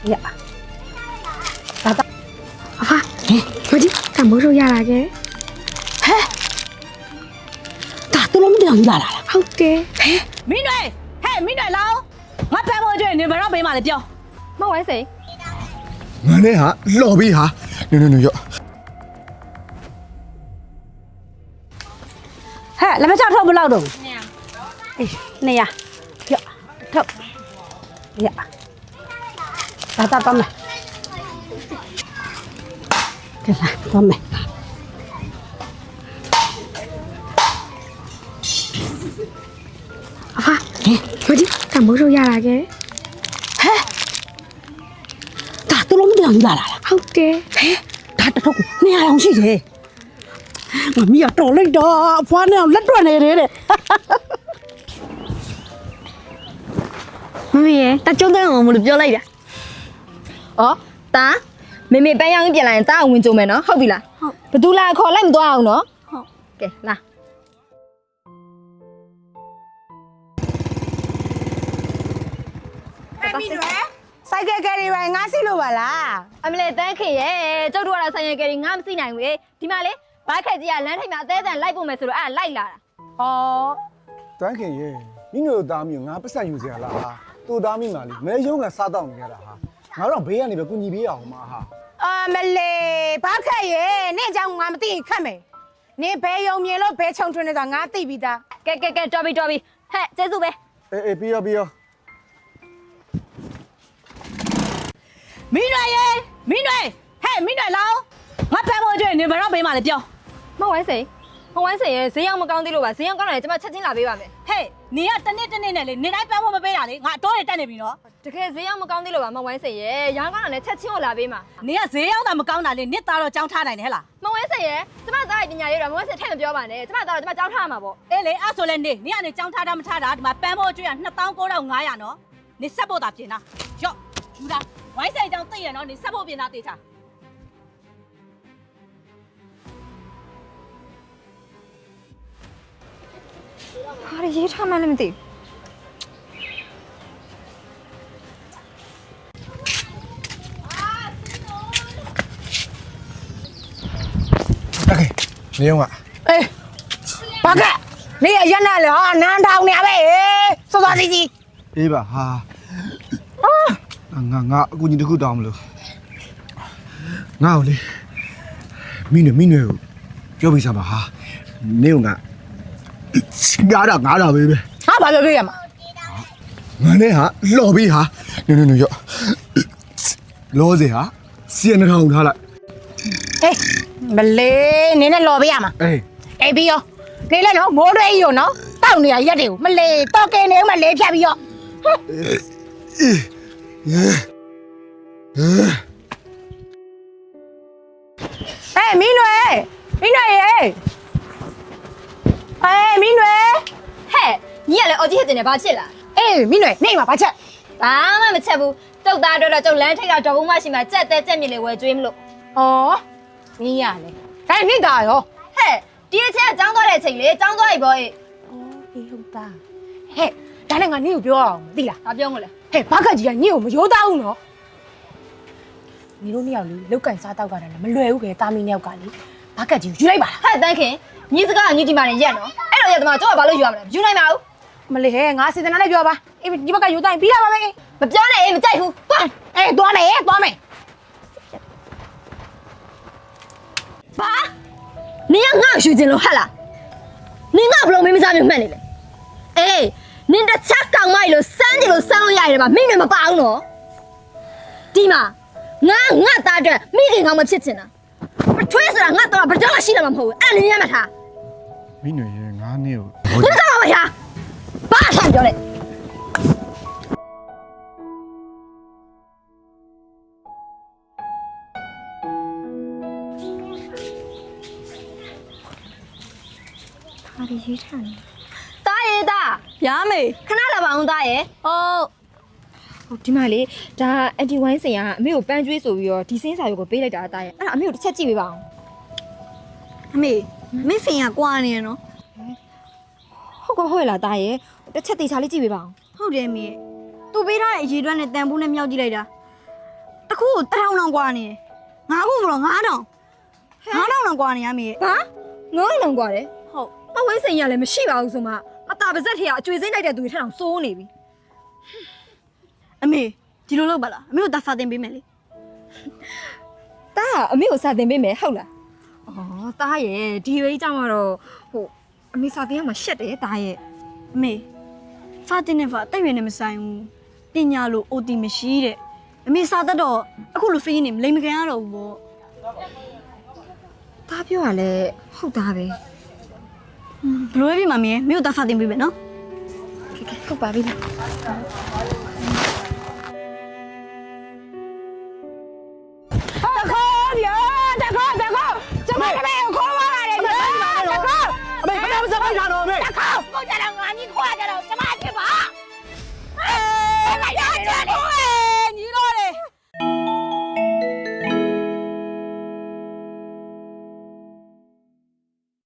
呀，打打，啊，我就干没收下来嘅，嘿，打都攞乜嘢嚟啦？好嘅，嘿，美女，嘿，美女佬，我拍我追你，不让俾埋你標。乜位死？我呢下落邊下，你喐。嘿，你們家偷不漏洞？哎，你呀，呀，偷，呀，打打打咩？對啦，打咩？啊，我就干冇收下來嘅，嘿，打都攞乜嘢嚟啦？好嘅，嘿，打得到，你係諗住嘅。မမီးတော်လိုက်တော့ဖွားနေအောင်လက်တွက်နေတယ်တဲ့မမေရဲ့တကြုံတဲ့အောင်မလို့ပြောလိုက်တာ။အော်တာမေမေပန်းရောင်းပြန်လာရင်တာဝင်ကြုံမယ်နော်ဟုတ်ပြီလား။ဟုတ်ဘသူလာခေါ်လိုက်မသွားအောင်နော်။ဟုတ်ကဲလာ哎，美女，ဆိုင်ကယ်ကယ်ရီပဲငါစီလို့ပါလား အမလေးတန်းခင်ရဲ့ကျုပ်တို့ကတော့ဆိုင်ရကလေးငါမသိနိုင်ဘူးလေဒီမှာလေဘာခက်ကြီးကလမ်းထိပ်မှာအသေးအံလိုက်ဖို့မယ်ဆိုတော့အဲ့လိုက်လာတာ ။ဩ တန်းခင်ရေမင်းတို့သားမျိုးငါပတ်ဆက်ယူစရာလားဟာတူသားမိမှလေမဲရုံးကစားတော့နေရတာဟာငါတော့ဘေးကနေပဲကုညီပေးအောင်မှာဟာ အမလေးဘာခက်ရဲ့နင့်အကြောင်းငါမသိခက်မယ်။နင်ဘဲယုံမြင်လို့ဘဲချုံထွန်းနေတာငါသိပြီးသား ကဲတော်ပြီဟဲ့ကျေးဇူးပဲ အေးပြီးရော ။美女ရေ美女ဟဲ့美女佬ငါ拍我追你，不让俾埋你標。 မဝိုင်းစိန်မဝိုင်းစိန်ရဲ့ဈေးရောက်မကောင်းသေးလို့ပါဈေးရောက်ကောင်းတယ်ကျွန်မချက်ချင်းလာပေးပါမယ် ဟဲ့你ကတနေ့နဲ့လေနေတိုင်းပန်းဖို့မပေးတာလေငါတော့ရတက်နေပြီနော် တကယ်ဈေးရောက်မကောင်းသေးလို့ပါမဝိုင်းစိန်ရဲ့ရောင်းကောင်းတာနဲ့ချက်ချင်းကိုလာပေးမှာ နေကဈေးရောက်တာမကောင်းတာလေနှစ်သားတော့ကြောင်းထားနိုင်တယ်ဟဲ့လား မဝဲဆက်ရဲ့ကျမသားရဲ့ပညာရေးတော့မဝဲဆက်ထည့်မပြောပါနဲ့ကျမသားတော့ကျမကြောင်းထားမှာပေါ့ အေးလေအဲ့ဆိုလဲနေကနေကြောင်းထားတာမထားတာဒီမှာပန်းဖို့ကျွေးရ29,500နော်နေဆက်ဖို့တာပြင်တာရော့ယူတာဝိုင်းဆိုင်ကြောင်းသိရနော်နေဆက်ဖို့ပြင်တာတေချာ ဟာရေးထားမှလည်းမသိ တန်းခင်နေရုံးက အေးဘာကနေရရက်နဲ့လေဟာနန်းထောင်နေရပဲစောစောစီစီ အေးပါဟာငါအကူညီတစ်ခုတောင်းမလို့ငါ့ကိုလေမင်းကိုပြောပြစမ်းပါဟာနေုံကငါတာပဲ ဟာဘာပြောပြရမှာ ငါနဲ့ဟာလော်ပြီးဟာနင်ရောလောစေဟာစီရနှထောင်ထားလိုက် အေးမလေးနင်းနဲ့လော်ပေးရမှာ အေး အေးပြီးရောနေလဲနော်မိုးရွေးရောနော်တောက်နေရရက်တွေကိုမလေးတော့ကဲနေဦးမလေးဖြတ်ပြီးရောအေးမင်းတွေရေအေးမင်းတွေ ဟဲ့ညီကလည်းအော်ကြီးဟစ်တင်နေဘာဖြစ်လား အေးမင်းတွေနေမှာဘာချက် ဘာမှမချက်ဘူးကျုပ်သားအတွက်တော့ကျုပ်လမ်းထိပ်ကတော်ဘုံမရှိမှကြက်တဲကြက်မြင်လေဝယ်ကျွေးမလို့ ဩမင်းရလေဒါနေတာရော ဟဲ့ဒီအချက်ကចောင်းသွားတဲ့အချိန်လေចောင်းသွားပြီပေါ့အေး အေးဟုတ်တာဟဲ့ဒါနဲ့ငါနင့်ကိုပြောအောင်သိလား ဘာပြောမလဲ ဟဲ့ဘာကကြီးကညင့်ကိုမရိုးသားဘူးနော်ညီတို့နှစ်ယောက်လေလောက်ကင်စားတောက်ကလည်းမလွယ်ဘူးကဲတာမီနှစ်ယောက်ကလေဘာကကြီးယူလိုက်ပါလား ဟဲ့တန်းခင်ညီစကားကညီဒီမာနေရက်နော်အဲ့တော့ရက်သမားကျုပ်ကဘာလို့ယူရမလဲယူနိုင်ပါဘူး မလေးဟဲ့ငါစေတနာနဲ့ပြောပါအေးဒီဘက်ကယူတိုင်းပြီးတာပါပဲ မပြောနဲ့အေးမကြိုက်ဘူးသွား အေးသွားမယ်သွားမယ် ဘာနင်ကငါ့ကိုယူခြင်းလို့ဟဲ့လားနင်ကဘလို့မင်းမစားမျိုးမှတ်နေလဲအေးနင်တချက်ကောင်မကြီးလို့စမ်းကြည့်လို့စမ်းလို့ရရတယ်ဗျမင်းတွေမပါအောင်နော်ဒီမှာငါသားအတွက်မိခင်ကောင်းမဖြစ်ချင်တာပထွေးဆိုတာငါတော့ဘာကြောင့်ရှိလာမှာမဟုတ်ဘူးအဲ့နင်ရမှတ်ထား မင်းတို့ရေငါနဲ့ကို 你干嘛呀？把他叫来。他的遗产。大爷的，ရမေ看那了吧，大爷。哦。ဒီမှာလေဒါအန်တီဝိုင်းစင်ကအမေကိုပန်းကျွေးဆိုပြီးတော့ဒီစင်းစာရုပ်ကိုပေးလိုက်တာတာရဲ့အဲ့ဒါအမေကိုတစ်ချက်ကြည့်ပေးပါအောင် အမေမင်းဖင်ကကွာနေရနော် ဟုတ်လားတာရဲ့တစ်ချက်တေချာလေးကြည့်ပေးပါအောင် ဟုတ်တယ်မေသူပေးထားတဲ့အရေးအတွက်နဲ့တန်ဖိုးနဲ့မြောက်ကြည့်လိုက်တာ တခုကို1000လောက်กว่าနေငါခုကတော့9000လောက်กว่าနေရမေ ဟာငေါ့လောင်กว่าတယ် ဟုတ် မဝင်းစိန်ရလည်းမရှိပါဘူးဆိုမှမတာပါဇက်ထဲကအကျွေးစိမ့်လိုက်တဲ့သူတွေထက်အောင်စိုးနေပြီ အမေဒီလိုလုပ်ပါလားအမေကိုဒါစာတင်ပေးမယ်လေ တားကအမေကိုစာတင်ပေးမယ်ဟုတ်လားအော်တားရဲ့ဒီဝေးကြောင့်ကတော့ဟိုအမေစာတင်ရမှာရှက်တယ်တားရဲ့ အမေစာတင်နေပါတက်ရွယ်နေမဆိုင်ဘူးပညာလို့ OT မရှိတဲ့အမေစာတတ်တော့အခုလိုဖေးနေမလိမ်မကန်ရတော့ဘူးပေါ့ တားပြောရလဲဟုတ်တာပဲ ဘလို့ပဲပြမမေမေကိုဒါစာတင်ပေးမယ်နော် ကဲဟုတ်ပါပြီလား တခေါ်ဗျာတခေါ်ကျမကလေးကိုခေါ်သွားတာလေတခေါ် အမေခဏမစပိုက်တာတော့အမေ ကိုကြတော့ငါကြီးခွာကြတော့ကျမဖြစ်ပါအေးမရကြတယ်